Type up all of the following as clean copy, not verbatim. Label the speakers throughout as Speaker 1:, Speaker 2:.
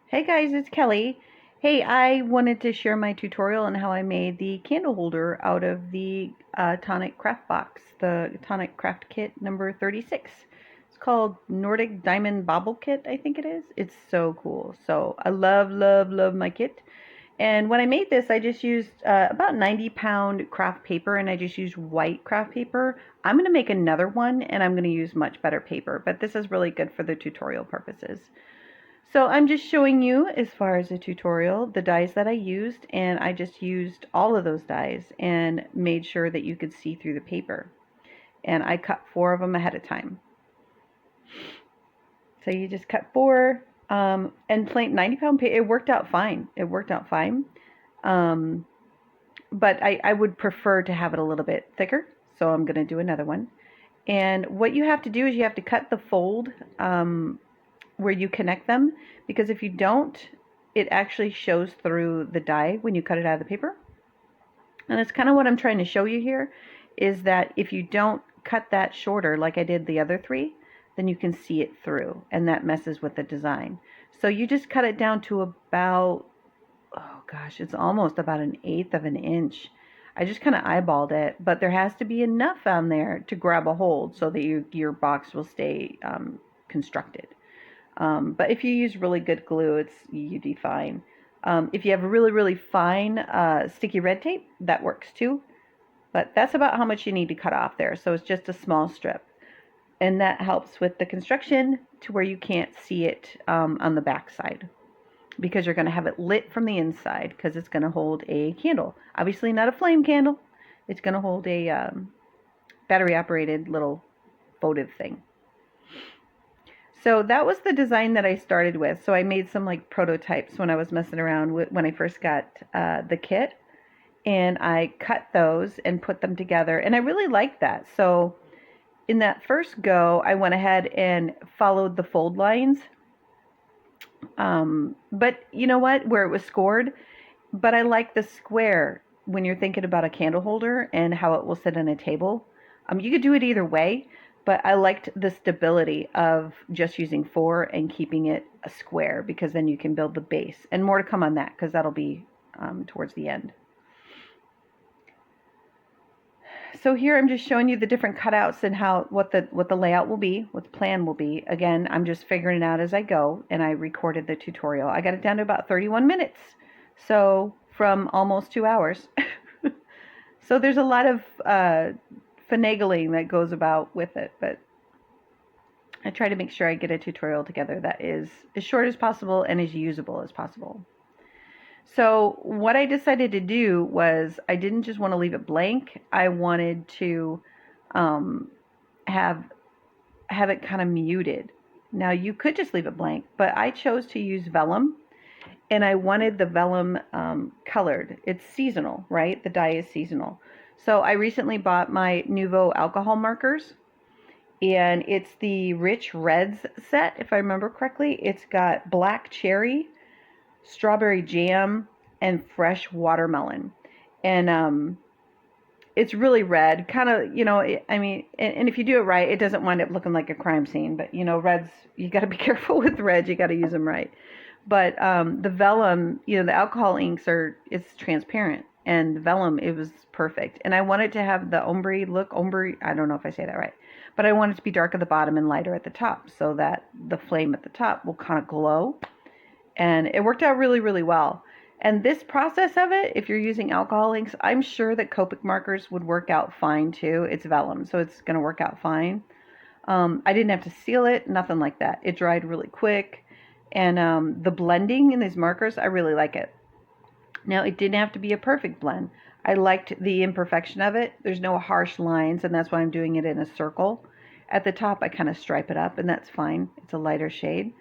Speaker 1: Hey guys, it's Kelly. Hey, I wanted to share my tutorial on how I made the candle holder out of the Tonic craft box, the Tonic craft kit number 36. It's called Nordic Diamond Bauble Kit, I think it is. It's so cool. So I love, love, love my kit. And when I made this, I just used about 90-pound craft paper, and I just used white craft paper. I'm going to make another one, and I'm going to use much better paper, but this is really good for the tutorial purposes. So I'm just showing you, as far as a tutorial, the dies that I used, and I just used all of those dies and made sure that you could see through the paper. And I cut 4 of them ahead of time. So you just cut 4, and plain 90-pound paper, it worked out fine. It worked out fine. But I would prefer to have it a little bit thicker, so I'm going to do another one. And what you have to do is you have to cut the fold where you connect them, because if you don't, it actually shows through the die when you cut it out of the paper. And that's kind of what I'm trying to show you here, is that if you don't cut that shorter like I did the other 3, then you can see it through, and that messes with the design. So you just cut it down to about, oh gosh, it's almost about 1/8 of an inch. I just kind of eyeballed it, but there has to be enough on there to grab a hold so that your box will stay constructed. But if you use really good glue, you'd be fine. If you have really, really fine sticky red tape, that works too. But that's about how much you need to cut off there. So it's just a small strip. And that helps with the construction to where you can't see it on the back side, because you're going to have it lit from the inside, because it's going to hold a candle. Obviously not a flame candle. It's going to hold a battery-operated little votive thing. So that was the design that I started with. So I made some like prototypes when I was messing around when I first got the kit, and I cut those and put them together, and I really liked that. So in that first go, I went ahead and followed the fold lines, but you know what, where it was scored. But I like the square when you're thinking about a candle holder and how it will sit on a table. You could do it either way, but I liked the stability of just using 4 and keeping it a square, because then you can build the base. And more to come on that, because that'll be towards the end. So here I'm just showing you the different cutouts and what the layout will be, what the plan will be. Again, I'm just figuring it out as I go, and I recorded the tutorial. I got it down to about 31 minutes, so from almost 2 hours. So there's a lot of finagling that goes about with it, but I try to make sure I get a tutorial together that is as short as possible and as usable as possible. So what I decided to do was, I didn't just want to leave it blank. I wanted to have it kind of muted. Now you could just leave it blank, but I chose to use vellum, and I wanted the vellum colored. It's seasonal, right? The dye is seasonal. So I recently bought my Nuvo alcohol markers, and it's the Rich Reds set, if I remember correctly. It's got black cherry, strawberry jam, and fresh watermelon. And it's really red, kind of, I mean, and if you do it right, it doesn't wind up looking like a crime scene. But, reds, you got to be careful with reds. You got to use them right. But the vellum, the alcohol inks it's transparent. And the vellum, it was perfect. And I wanted to have the ombre look, I don't know if I say that right. But I want it to be dark at the bottom and lighter at the top, so that the flame at the top will kind of glow. And it worked out really, really well. And this process of it, if you're using alcohol inks, I'm sure that Copic markers would work out fine too. It's vellum, so it's going to work out fine. I didn't have to seal it, nothing like that. It dried really quick. And the blending in these markers, I really like it. Now, it didn't have to be a perfect blend. I liked the imperfection of it. There's no harsh lines, and that's why I'm doing it in a circle. At the top, I kind of stripe it up, and that's fine. It's a lighter shade.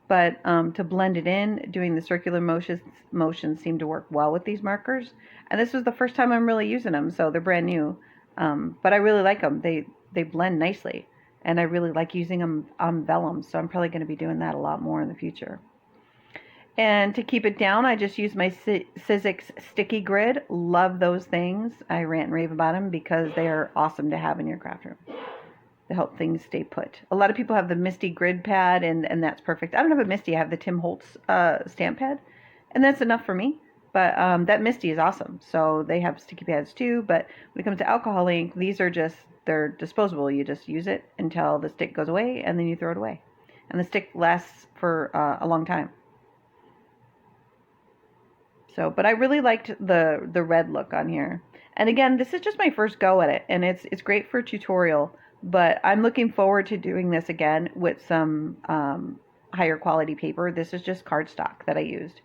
Speaker 1: But to blend it in, doing the circular motions seemed to work well with these markers. And this was the first time I'm really using them, so they're brand new. But I really like them. They blend nicely. And I really like using them on vellum, so I'm probably going to be doing that a lot more in the future. And to keep it down, I just use my Sizzix sticky grid. Love those things. I rant and rave about them because they are awesome to have in your craft room. to help things stay put. A lot of people have the Misty grid pad, and that's perfect. I don't have a Misty. I have the Tim Holtz stamp pad, and that's enough for me. But that Misty is awesome. So they have sticky pads too. But when it comes to alcohol ink, these are just, they're disposable. You just use it until the stick goes away, and then you throw it away. And the stick lasts for a long time. So, but I really liked the red look on here. And again, this is just my first go at it, and it's great for a tutorial. But I'm looking forward to doing this again with some higher quality paper. This is just cardstock that I used,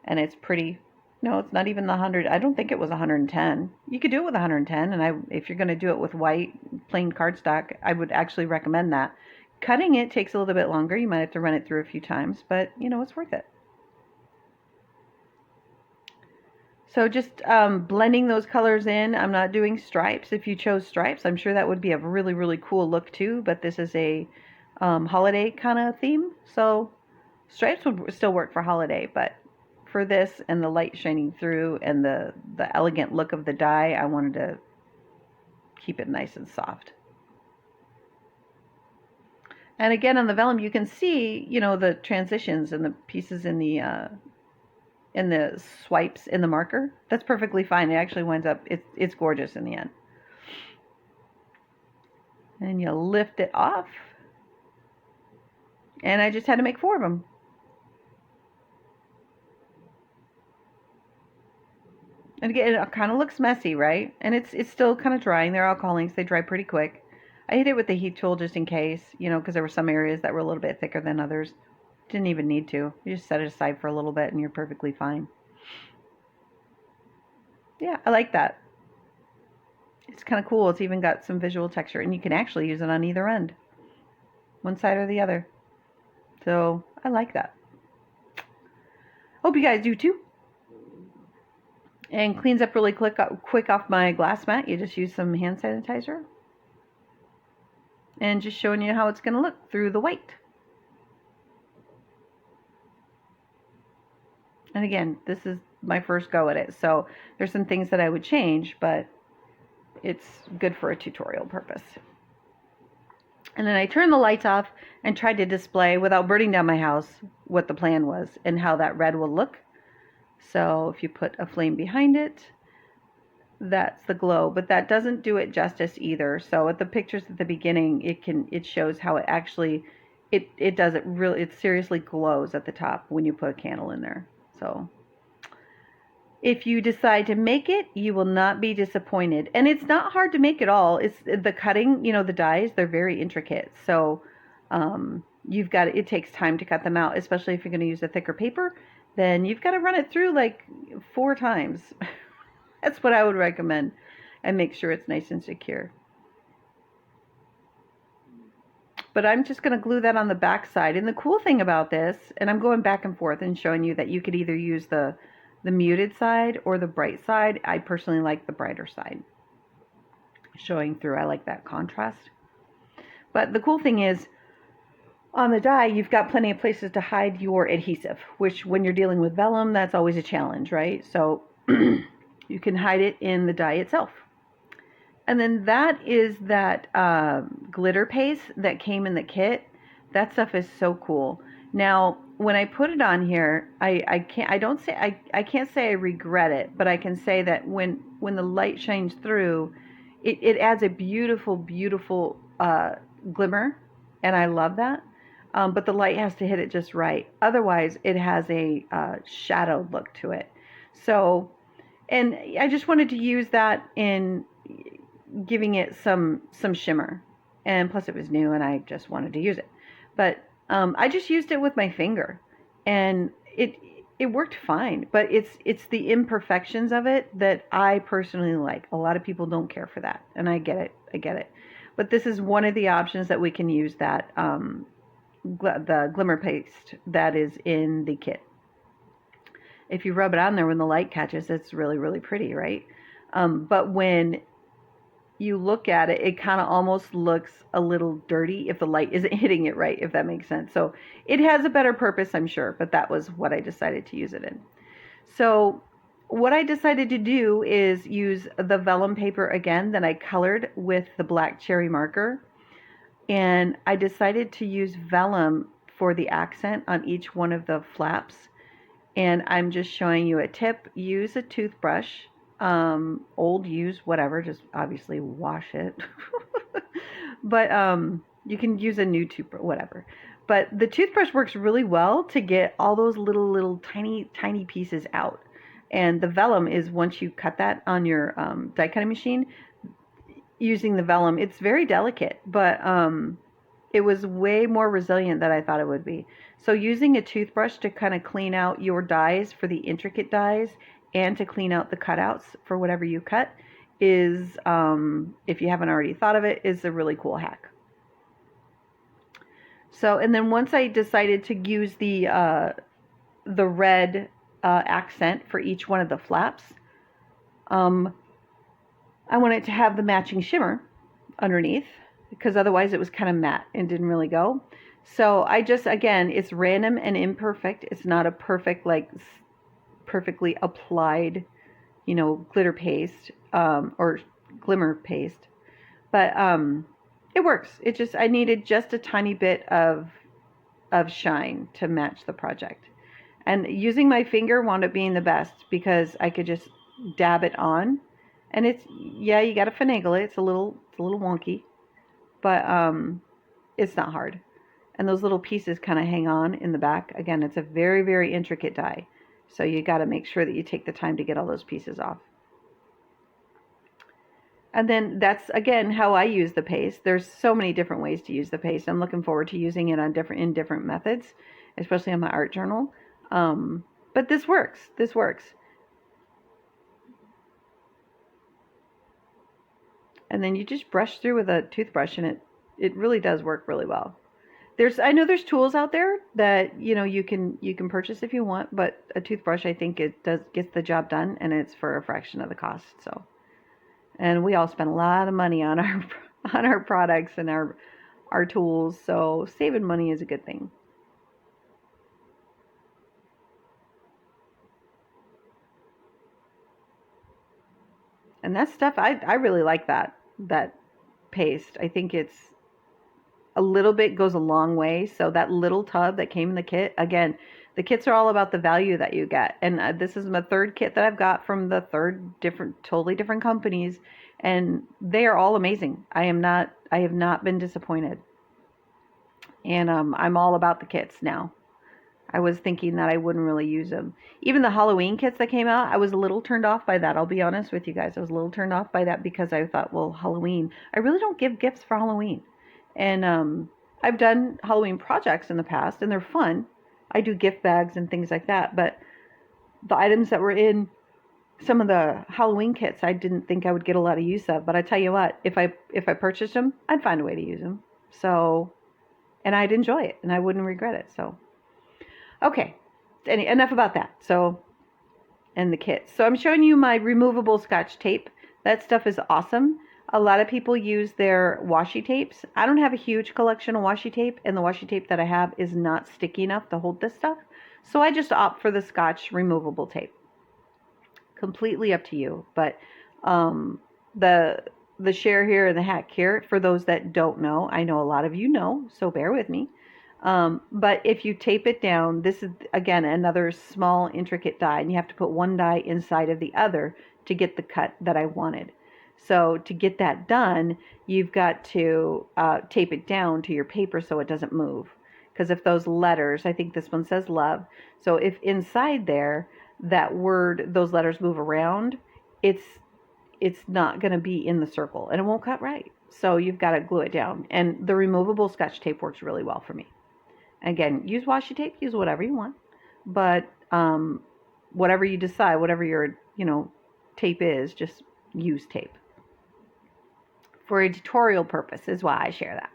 Speaker 1: and it's pretty. No, it's not even the 100. I don't think it was 110. You could do it with 110, and if you're going to do it with white plain cardstock, I would actually recommend that. Cutting it takes a little bit longer. You might have to run it through a few times, but it's worth it. So just blending those colors in. I'm not doing stripes. If you chose stripes, I'm sure that would be a really, really cool look too, but this is a holiday kind of theme. So stripes would still work for holiday, but for this and the light shining through and the elegant look of the die, I wanted to keep it nice and soft. And again, on the vellum, you can see, the transitions and the pieces in the swipes in the marker. That's perfectly fine. It actually winds up, it's gorgeous in the end. And you lift it off. And I just had to make 4 of them. And again, it kind of looks messy, right? And it's still kind of drying. They're alcohol inks. They dry pretty quick. I hit it with the heat tool just in case, because there were some areas that were a little bit thicker than others. Didn't even need to. You just set it aside for a little bit and you're perfectly fine. Yeah, I like that. It's kind of cool. It's even got some visual texture, and you can actually use it on either end, one side or the other. So I like that. Hope you guys do too. And cleans up really quick off my glass mat. You just use some hand sanitizer. And just showing you how it's going to look through the white. And again, this is my first go at it. So there's some things that I would change, but it's good for a tutorial purpose. And then I turned the lights off and tried to display, without burning down my house, what the plan was and how that red will look. So if you put a flame behind it, that's the glow, but that doesn't do it justice either. So at the pictures at the beginning, it shows how it actually, it does it really, it seriously glows at the top when you put a candle in there. So if you decide to make it, you will not be disappointed. And it's not hard to make at all. It's the cutting, the dies, they're very intricate. So it takes time to cut them out, especially if you're going to use a thicker paper. Then you've got to run it through like 4 times. That's what I would recommend, and make sure it's nice and secure. But I'm just going to glue that on the back side. And the cool thing about this, and I'm going back and forth and showing you that you could either use the muted side or the bright side. I personally like the brighter side. Showing through, I like that contrast. But the cool thing is, on the die, you've got plenty of places to hide your adhesive, which when you're dealing with vellum, that's always a challenge, right? So you can hide it in the die itself. And then that is that glitter paste that came in the kit. That stuff is so cool. Now, when I put it on here, I can't say I regret it, but I can say that when the light shines through, it adds a beautiful, beautiful glimmer, and I love that. But the light has to hit it just right. Otherwise, it has a shadowed look to it. So, and I just wanted to use that in giving it some shimmer. And plus it was new and I just wanted to use it. But I just used it with my finger. And it worked fine. But it's the imperfections of it that I personally like. A lot of people don't care for that. And I get it. But this is one of the options that we can use, that the glimmer paste that is in the kit. If you rub it on there when the light catches, it's really, really pretty, right? But when you look at it, it kind of almost looks a little dirty if the light isn't hitting it right, if that makes sense. So it has a better purpose, I'm sure, but that was what I decided to use it in. So what I decided to do is use the vellum paper again that I colored with the black cherry marker. And I decided to use vellum for the accent on each one of the flaps. And I'm just showing you a tip. Use a toothbrush, old, used, whatever, just obviously wash it. But you can use a new toothbrush, whatever. But the toothbrush works really well to get all those little tiny pieces out. And the vellum is, once you cut that on your die cutting machine, using the vellum, it's very delicate, but it was way more resilient than I thought it would be. So using a toothbrush to kind of clean out your dies for the intricate dies and to clean out the cutouts for whatever you cut is, if you haven't already thought of it, is a really cool hack. So, and then once I decided to use the red accent for each one of the flaps, I wanted to have the matching shimmer underneath, because otherwise it was kind of matte and didn't really go. So I just, again, it's random and imperfect. It's not a perfect, like, perfectly applied, glitter paste, or glimmer paste. But it works. It just, I needed just a tiny bit of shine to match the project. And using my finger wound up being the best, because I could just dab it on. And it's, yeah, you got to finagle it. It's a little wonky, but it's not hard. And those little pieces kind of hang on in the back. Again, it's a very, very intricate die. So you got to make sure that you take the time to get all those pieces off. And then that's, again, how I use the paste. There's so many different ways to use the paste. I'm looking forward to using it on different methods, especially on my art journal. But this works. This works. And then you just brush through with a toothbrush, and it really does work really well. I know there's tools out there that you can purchase if you want, but a toothbrush, I think it gets the job done, and it's for a fraction of the cost. So, and we all spend a lot of money on our products and our tools, so saving money is a good thing. And that stuff, I really like that paste. I think it's a little bit goes a long way. So that little tub that came in the kit, again, the kits are all about the value that you get. And this is my third kit that I've got from the totally different companies, and they are all amazing. I have not been disappointed. And I'm all about the kits now. I was thinking that I wouldn't really use them. Even the Halloween kits that came out, I was a little turned off by that. I'll be honest with you guys. I was a little turned off by that, because I thought, well, Halloween, I really don't give gifts for Halloween. And I've done Halloween projects in the past, and they're fun. I do gift bags and things like that. But the items that were in some of the Halloween kits, I didn't think I would get a lot of use of. But I tell you what, if I purchased them, I'd find a way to use them. So, and I'd enjoy it, and I wouldn't regret it. So. Okay, enough about that. So, and the kits. So I'm showing you my removable Scotch tape. That stuff is awesome. A lot of people use their washi tapes. I don't have a huge collection of washi tape, and the washi tape that I have is not sticky enough to hold this stuff. So I just opt for the Scotch removable tape. Completely up to you. But the share here and the hack here, for those that don't know, I know a lot of you know, so bear with me. But if you tape it down, this is, again, another small intricate die, and you have to put one die inside of the other to get the cut that I wanted. So to get that done, you've got to tape it down to your paper so it doesn't move. Because if those letters, I think this one says love, so if inside there, that word, those letters move around, it's not going to be in the circle, and it won't cut right. So you've got to glue it down. And the removable Scotch tape works really well for me. Again, use washi tape, use whatever you want, but whatever you decide, whatever your tape is, just use tape. For a tutorial purpose is why I share that.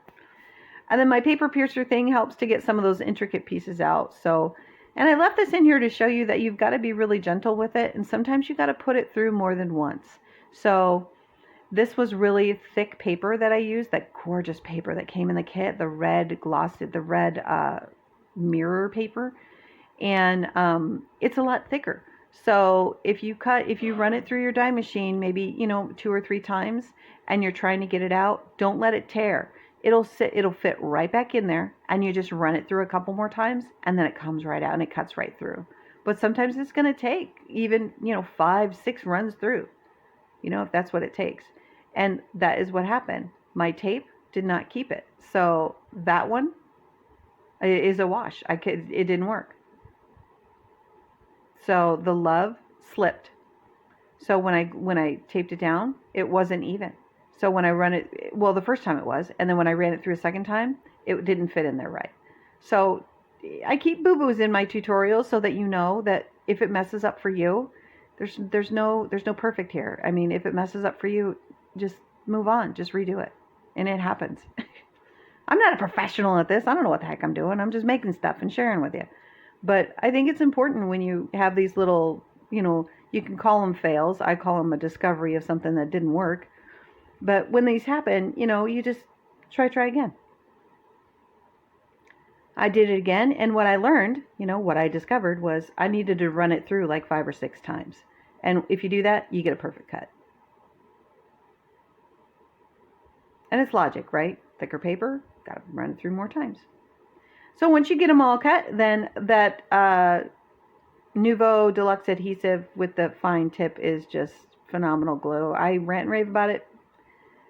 Speaker 1: And then my paper piercer thing helps to get some of those intricate pieces out. So, and I left this in here to show you that you've got to be really gentle with it, and sometimes you got to put it through more than once. So this was really thick paper that I used, that gorgeous paper that came in the kit, the red glossy, the red mirror paper, and it's a lot thicker. So if you run it through your die machine, maybe 2 or 3 times, and you're trying to get it out, don't let it tear. it'll fit right back in there, and you just run it through a couple more times, and then it comes right out and it cuts right through. But sometimes it's going to take even, 5, 6 runs through, if that's what it takes. And that is what happened. My tape did not keep it. So that one is a wash. It didn't work. So the love slipped. So when I taped it down, it wasn't even. So when I run it, well, the first time it was, and then when I ran it through a second time, it didn't fit in there right. So I keep boo-boos in my tutorials so that you know that if it messes up for you, there's no perfect here. I mean, if it messes up for you, just move on, just redo it, and it happens. I'm not a professional at this. I don't know what the heck I'm doing. I'm just making stuff and sharing with you. But I think it's important when you have these little, you can call them fails. I call them a discovery of something that didn't work. But when these happen, you just try again. I did it again, and what I learned, what I discovered was I needed to run it through like 5 or 6 times. And if you do that, you get a perfect cut. And it's logic, right? Thicker paper, got to run it through more times. So once you get them all cut, then that Nouveau Deluxe adhesive with the fine tip is just phenomenal glue. I rant and rave about it.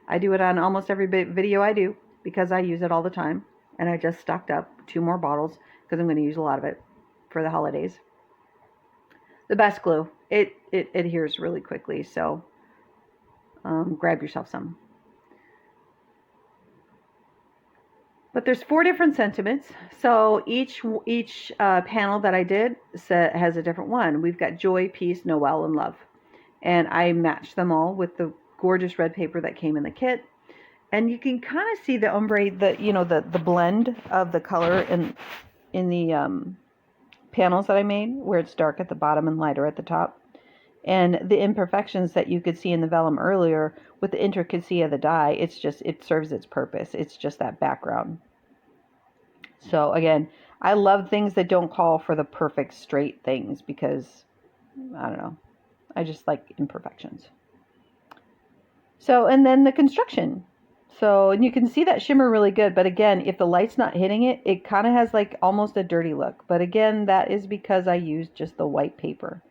Speaker 1: I do it on almost every video I do because I use it all the time. And I just stocked up 2 more bottles because I'm going to use a lot of it for the holidays. The best glue. It adheres really quickly, so grab yourself some. But there's 4 different sentiments. So each panel that I did has a different one. We've got joy, peace, Noel, and love. And I matched them all with the gorgeous red paper that came in the kit. And you can kind of see the ombre, the blend of the color in the panels that I made, where it's dark at the bottom and lighter at the top. And the imperfections that you could see in the vellum earlier with the intricacy of the dye, it serves its purpose. It's just that background. So again, I love things that don't call for the perfect straight things because, I don't know, I just like imperfections. So, and then the construction. So, and you can see that shimmer really good, but again, if the light's not hitting it, it kind of has like almost a dirty look. But again, that is because I used just the white paper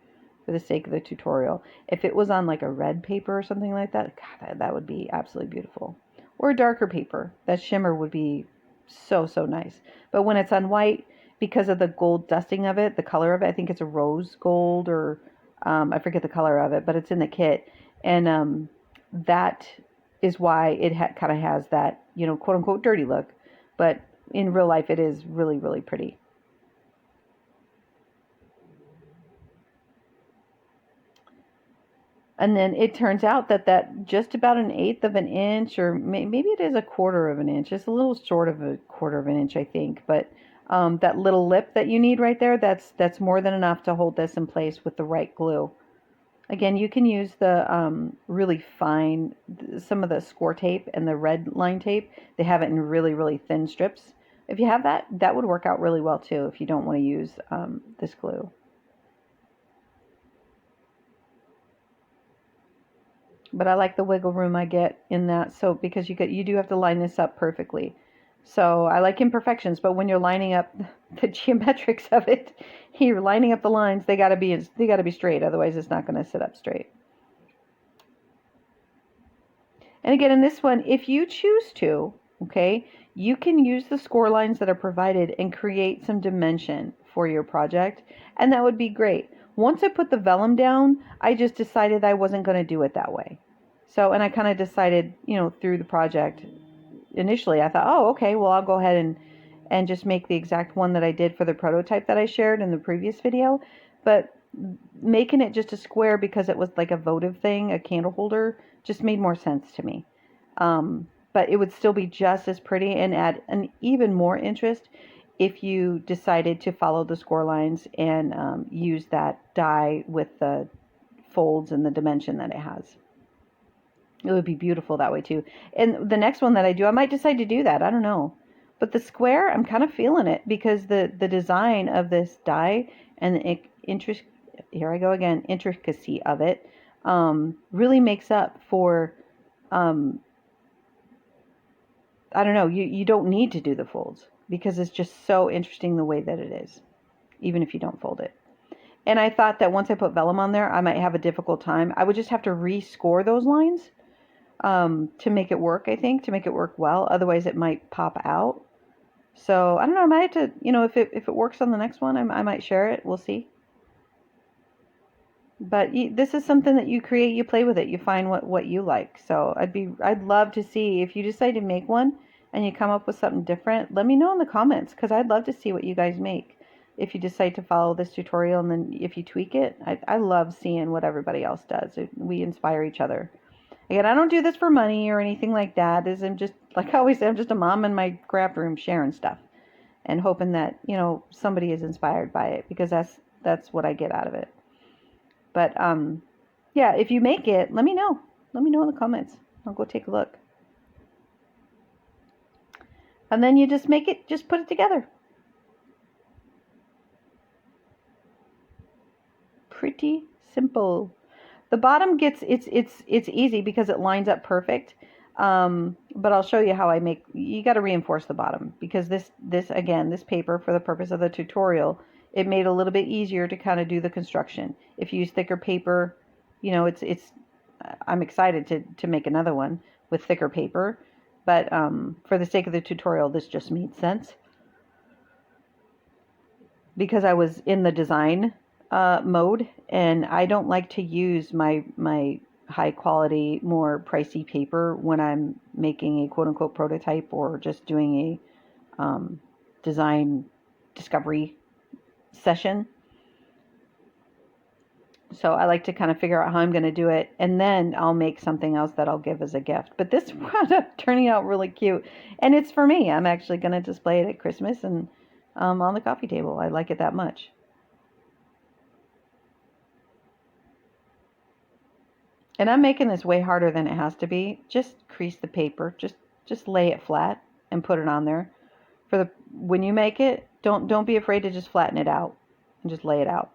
Speaker 1: for the sake of the tutorial. If it was on like a red paper or something like that, God, that would be absolutely beautiful. Or a darker paper, that shimmer would be so nice. But when it's on white, because of the gold dusting of it, the color of it, I think it's a rose gold or I forget the color of it, but it's in the kit. And that is why it kind of has that, quote unquote dirty look. But in real life, it is really, really pretty. And then it turns out that just about 1/8 of an inch, or maybe it is 1/4 of an inch. It's a little short of 1/4 of an inch, I think. But that little lip that you need right there, that's more than enough to hold this in place with the right glue. Again, you can use the really fine, some of the score tape and the red line tape. They have it in really, really thin strips. If you have that, that would work out really well too if you don't want to use this glue. But I like the wiggle room I get in that, so because you do have to line this up perfectly. So I like imperfections, but when you're lining up the geometrics of it, you're lining up the lines, they gotta be straight, otherwise it's not gonna sit up straight. And again, in this one, if you choose to, okay, you can use the score lines that are provided and create some dimension for your project, and that would be great. Once I put the vellum down, I just decided I wasn't going to do it that way. So, and I kind of decided, through the project, initially I thought, oh, okay, well, I'll go ahead and just make the exact one that I did for the prototype that I shared in the previous video. But making it just a square because it was like a votive thing, a candle holder, just made more sense to me. But it would still be just as pretty and add an even more interest if you decided to follow the score lines and use that die with the folds and the dimension that it has. It would be beautiful that way too. And the next one that I do, I might decide to do that. I don't know. But the square, I'm kind of feeling it because the design of this die and the intricacy of it really makes up for I don't know, you don't need to do the folds because it's just so interesting the way that it is, even if you don't fold it. And I thought that once I put vellum on there, I might have a difficult time. I would just have to rescore those lines to make it work, I think, to make it work well. Otherwise, it might pop out. So, I don't know, I might have to, if it works on the next one, I might share it. We'll see. But this is something that you create, you play with it, you find what you like. So I'd love to see if you decide to make one and you come up with something different. Let me know in the comments because I'd love to see what you guys make. If you decide to follow this tutorial and then if you tweak it, I love seeing what everybody else does. We inspire each other. Again, I don't do this for money or anything like that. I'm just, like I always say, I'm just a mom in my craft room sharing stuff and hoping that, somebody is inspired by it because that's what I get out of it. But yeah, if you make it, let me know. Let me know in the comments. I'll go take a look. And then you just put it together. Pretty simple. The bottom it's easy because it lines up perfect. But I'll show you how you got to reinforce the bottom because this paper, for the purpose of the tutorial, it made it a little bit easier to kind of do the construction. If you use thicker paper, I'm excited to make another one with thicker paper, but for the sake of the tutorial, this just made sense because I was in the design mode, and I don't like to use my high quality, more pricey paper when I'm making a quote unquote prototype or just doing a design discovery session. So I like to kind of figure out how I'm going to do it, and then I'll make something else that I'll give as a gift. But this wound up turning out really cute, and it's for me. I'm actually going to display it at Christmas and on the coffee table. I like it that much. And I'm making this way harder than it has to be. Just crease the paper. Just lay it flat and put it on there. When you make it, don't be afraid to just flatten it out and just lay it out.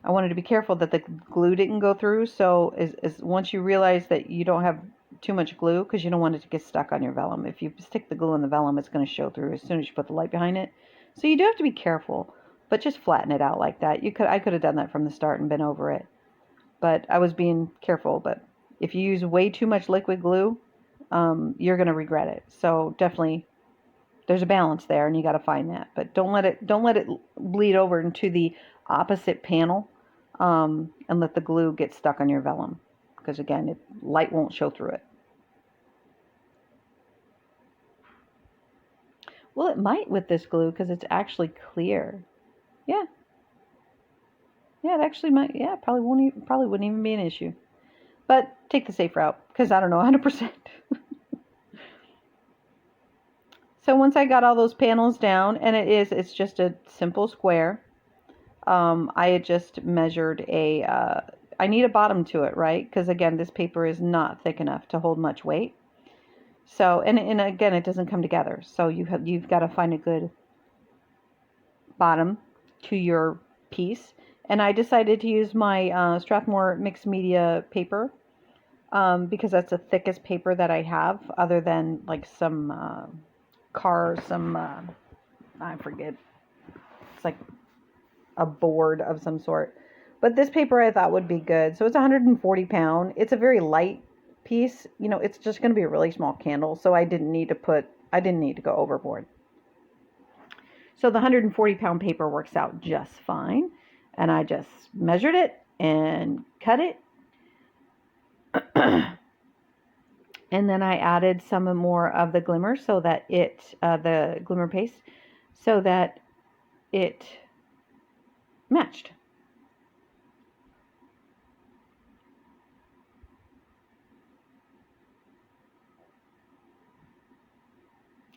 Speaker 1: I wanted to be careful that the glue didn't go through. So as once you realize that you don't have too much glue, because you don't want it to get stuck on your vellum. If you stick the glue in the vellum, it's going to show through as soon as you put the light behind it. So you do have to be careful, but just flatten it out like that. I could have done that from the start and been over it. But I was being careful. But if you use way too much liquid glue, you're going to regret it. So definitely, there's a balance there, and you got to find that. But don't let it bleed over into the opposite panel, and let the glue get stuck on your vellum, because again, light won't show through it. Well, it might with this glue because it's actually clear. Yeah. Yeah, it actually might. Yeah, probably wouldn't even be an issue. But take the safe route because I don't know 100%. So once I got all those panels down, and it's just a simple square. I had just measured I need a bottom to it, right? Because again, this paper is not thick enough to hold much weight. So, and again, it doesn't come together. So you've got to find a good bottom to your piece. And I decided to use my Strathmore mixed media paper because that's the thickest paper that I have, other than like some I forget. It's like a board of some sort. But this paper I thought would be good. So it's 140 pound. It's a very light piece. It's just going to be a really small candle. So I didn't need to go overboard. So the 140 pound paper works out just fine. And I just measured it and cut it. And then I added some more of the glimmer so that the glimmer paste, so that it matched.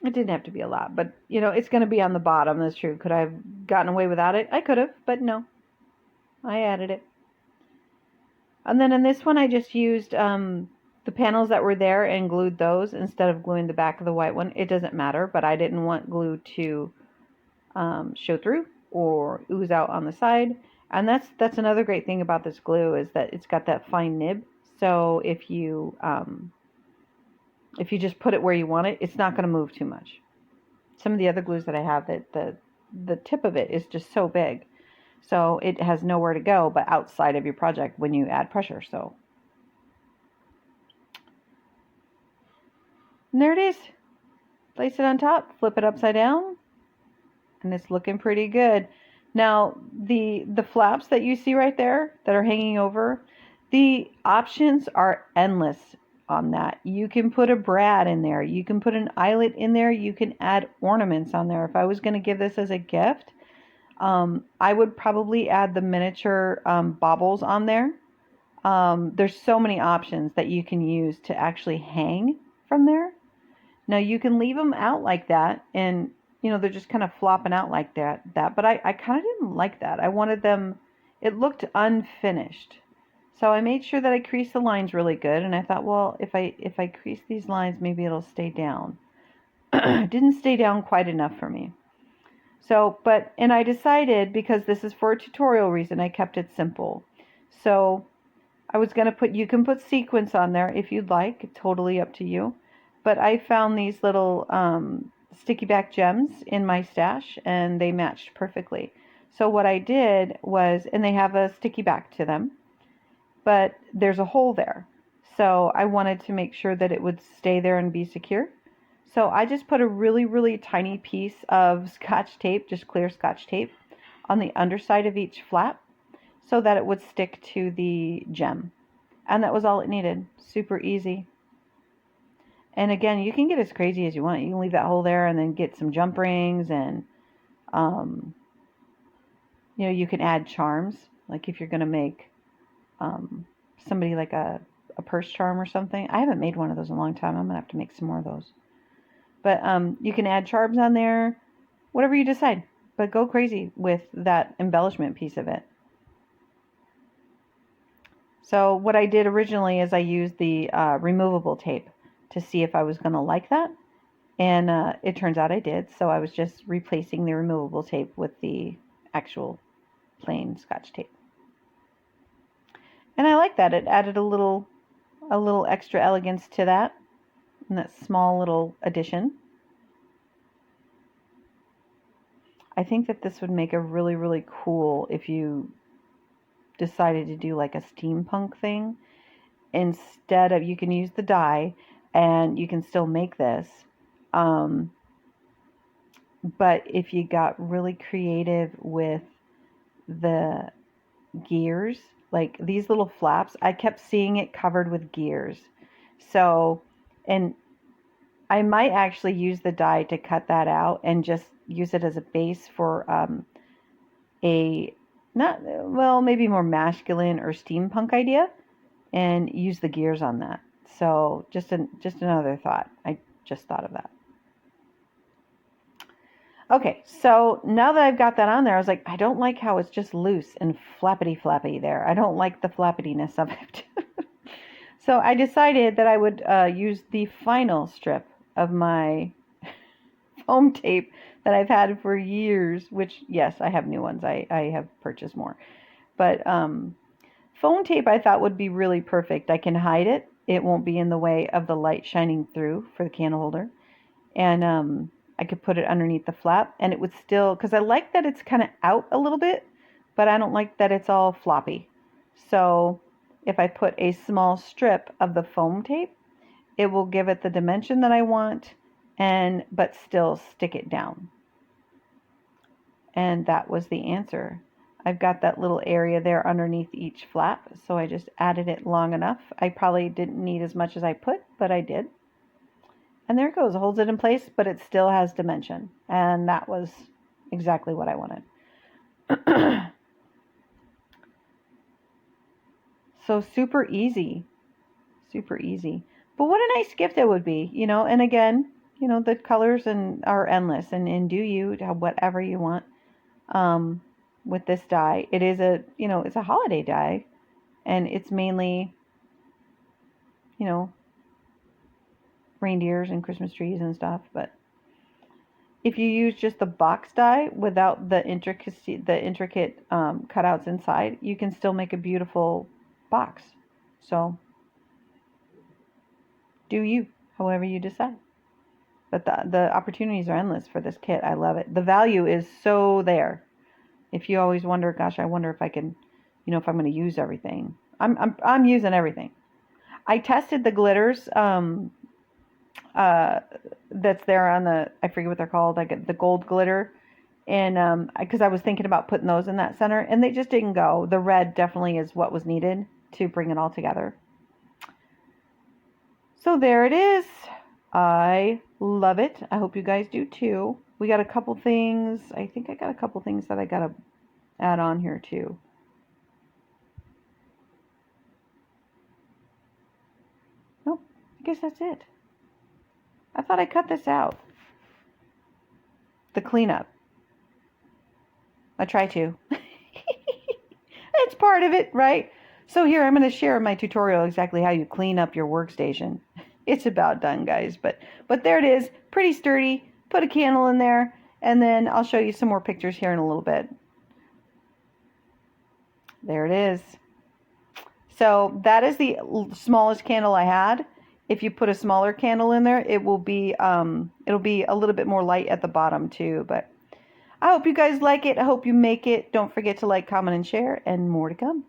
Speaker 1: It didn't have to be a lot, but it's going to be on the bottom. That's true. Could I have gotten away without it? I could have, but no, I added it. And then in this one, I just used the panels that were there and glued those instead of gluing the back of the white one. It doesn't matter, but I didn't want glue to show through or ooze out on the side. And that's another great thing about this glue, is that it's got that fine nib. So if you If you just put it where you want it, it's not going to move too much. Some of the other glues that I have, that the tip of it is just so big, so it has nowhere to go but outside of your project when you add pressure. So, and there it is. Place it on top, flip it upside down, and it's looking pretty good. Now, the flaps that you see right there that are hanging over, the options are endless on that. You can put a brad in there. You can put an eyelet in there. You can add ornaments on there. If I was going to give this as a gift, I would probably add the miniature baubles on there. There's so many options that you can use to actually hang from there. Now you can leave them out like that, and they're just kind of flopping out like that. But I kind of didn't like that. I wanted them, it looked unfinished. So I made sure that I creased the lines really good, and I thought, well, if I crease these lines, maybe it'll stay down. It didn't stay down quite enough for me. So, and I decided, because this is for a tutorial reason, I kept it simple. So I was going to you can put sequins on there if you'd like, totally up to you. But I found these little sticky back gems in my stash, and they matched perfectly. So what I did was, and they have a sticky back to them, but there's a hole there. So I wanted to make sure that it would stay there and be secure. So I just put a really, really tiny piece of Scotch tape, just clear Scotch tape, on the underside of each flap so that it would stick to the gem. And that was all it needed. Super easy. And again, you can get as crazy as you want. You can leave that hole there and then get some jump rings, and you can add charms. Like if you're going to make somebody like a purse charm or something. I haven't made one of those in a long time. I'm going to have to make some more of those. But you can add charms on there, whatever you decide. But go crazy with that embellishment piece of it. So what I did originally is I used the removable tape to see if I was going to like that. And it turns out I did. So I was just replacing the removable tape with the actual plain Scotch tape. And I like that. It added a little extra elegance to that, and that small little addition. I think that this would make a really, really cool, if you decided to do like a steampunk thing. Instead of, you can use the dye and you can still make this. But if you got really creative with the gears, like these little flaps, I kept seeing it covered with gears. So, and I might actually use the dye to cut that out and just use it as a base for maybe more masculine or steampunk idea, and use the gears on that. So just another thought. I just thought of that. Okay, so now that I've got that on there, I was like, I don't like how it's just loose and flappity there. I don't like the flappiness of it. So I decided that I would use the final strip of my foam tape that I've had for years, which, yes, I have new ones. I have purchased more. But foam tape I thought would be really perfect. I can hide it. It won't be in the way of the light shining through for the candle holder. And I could put it underneath the flap, and it would still, because I like that it's kind of out a little bit, but I don't like that it's all floppy. So if I put a small strip of the foam tape, it will give it the dimension that I want, but still stick it down. And that was the answer. I've got that little area there underneath each flap, so I just added it long enough. I probably didn't need as much as I put, but I did. And there it goes. It holds it in place, but it still has dimension. And that was exactly what I wanted. So super easy. Super easy. But what a nice gift it would be, And again, the colors are endless. And do you whatever you want with this dye. It is it's a holiday dye. And it's mainly, reindeers and Christmas trees and stuff. But if you use just the box dye without the intricate cutouts inside, you can still make a beautiful box. So do you. however you decide. But the opportunities are endless for this kit. I love it. The value is so there. If you always wonder, gosh, I wonder if I can, if I'm going to use everything. I'm using everything. I tested the glitters that's there on I forget what they're called, like the gold glitter. And because I was thinking about putting those in that center, and they just didn't go. The red definitely is what was needed to bring it all together. So there it is. I love it. I hope you guys do too. We got a couple things. I think I got a couple things that I got to add on here too. Nope. I guess that's it. I thought I cut this out. The cleanup. I try to. It's part of it, right? So here, I'm going to share my tutorial exactly how you clean up your workstation. It's about done, guys, but there it is. Pretty sturdy. Put a candle in there, and then I'll show you some more pictures here in a little bit. There it is. So that is the smallest candle I had. If you put a smaller candle in there, it will be it'll be a little bit more light at the bottom too. But I hope you guys like it. I hope you make it. Don't forget to like, comment, and share, and more to come.